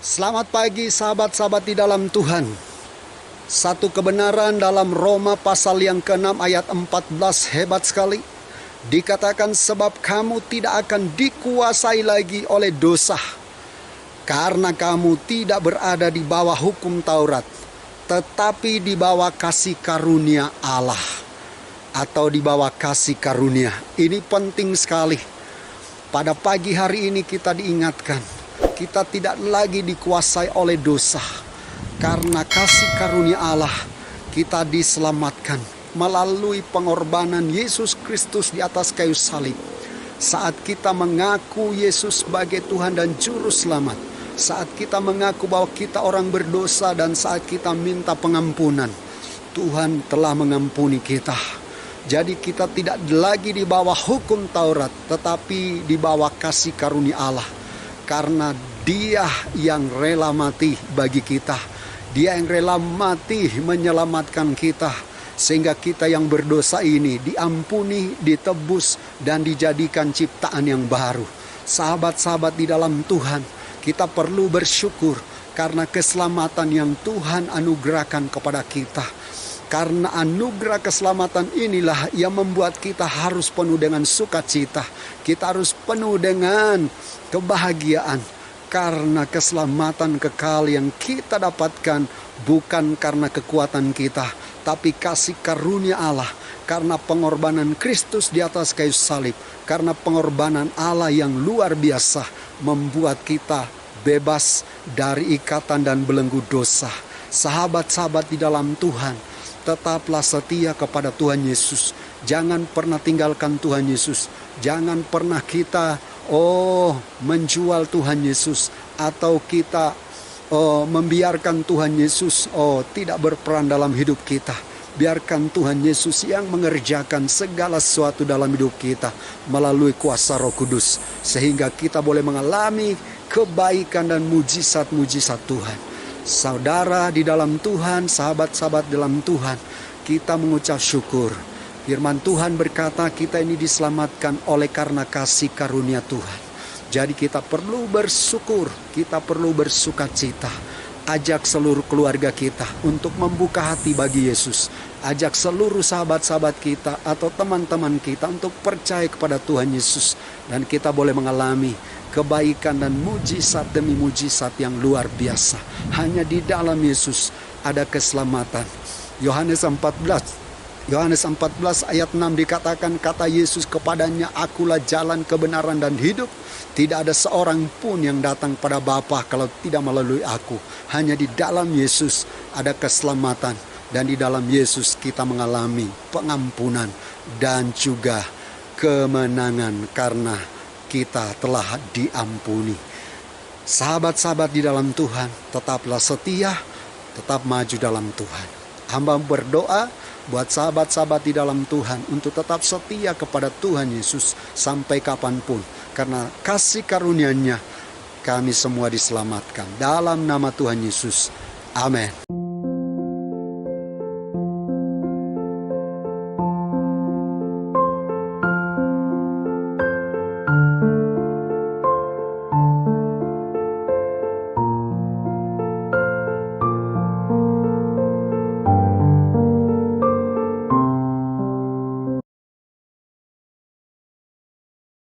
Selamat pagi sahabat-sahabat di dalam Tuhan. Satu kebenaran dalam Roma pasal yang ke-6 ayat 14 hebat sekali. Dikatakan sebab kamu tidak akan dikuasai lagi oleh dosa. Karena kamu tidak berada di bawah hukum Taurat, tetapi di bawah kasih karunia Allah. Atau di bawah kasih karunia. Ini penting sekali. Pada pagi hari ini kita diingatkan, kita tidak lagi dikuasai oleh dosa. Karena kasih karunia Allah, kita diselamatkan melalui pengorbanan Yesus Kristus di atas kayu salib. Saat kita mengaku Yesus sebagai Tuhan dan Juru Selamat, saat kita mengaku bahwa kita orang berdosa dan saat kita minta pengampunan, Tuhan telah mengampuni kita. Jadi kita tidak lagi di bawah hukum Taurat, tetapi di bawah kasih karunia Allah. Karena Dia yang rela mati bagi kita. Dia yang rela mati menyelamatkan kita. Sehingga kita yang berdosa ini diampuni, ditebus, dan dijadikan ciptaan yang baru. Sahabat-sahabat di dalam Tuhan, kita perlu bersyukur karena keselamatan yang Tuhan anugerahkan kepada kita. Karena anugerah keselamatan inilah yang membuat kita harus penuh dengan sukacita. Kita harus penuh dengan kebahagiaan. Karena keselamatan kekal yang kita dapatkan bukan karena kekuatan kita, tapi kasih karunia Allah. Karena pengorbanan Kristus di atas kayu salib. Karena pengorbanan Allah yang luar biasa membuat kita bebas dari ikatan dan belenggu dosa. Sahabat-sahabat di dalam Tuhan, tetaplah setia kepada Tuhan Yesus. Jangan pernah tinggalkan Tuhan Yesus. Jangan pernah kita menjual Tuhan Yesus. Atau kita membiarkan Tuhan Yesus tidak berperan dalam hidup kita. Biarkan Tuhan Yesus yang mengerjakan segala sesuatu dalam hidup kita melalui kuasa Roh Kudus. Sehingga kita boleh mengalami kebaikan dan mujizat-mujizat Tuhan. Saudara di dalam Tuhan, sahabat-sahabat dalam Tuhan, kita mengucap syukur. Firman Tuhan berkata kita ini diselamatkan oleh karena kasih karunia Tuhan. Jadi kita perlu bersyukur, kita perlu bersukacita. Ajak seluruh keluarga kita untuk membuka hati bagi Yesus. Ajak seluruh sahabat-sahabat kita atau teman-teman kita untuk percaya kepada Tuhan Yesus. Dan kita boleh mengalami kebaikan dan mujizat demi mujizat yang luar biasa. Hanya di dalam Yesus ada keselamatan. Yohanes 14 ayat 6 dikatakan, kata Yesus kepadanya, akulah jalan, kebenaran dan hidup. Tidak ada seorang pun yang datang pada Bapa kalau tidak melalui aku. Hanya di dalam Yesus ada keselamatan. Dan di dalam Yesus kita mengalami pengampunan dan juga kemenangan karena kita telah diampuni. Sahabat-sahabat di dalam Tuhan, tetaplah setia, tetap maju dalam Tuhan. Hamba berdoa buat sahabat-sahabat di dalam Tuhan untuk tetap setia kepada Tuhan Yesus sampai kapanpun. Karena kasih karunia-Nya kami semua diselamatkan. Dalam nama Tuhan Yesus. Amin.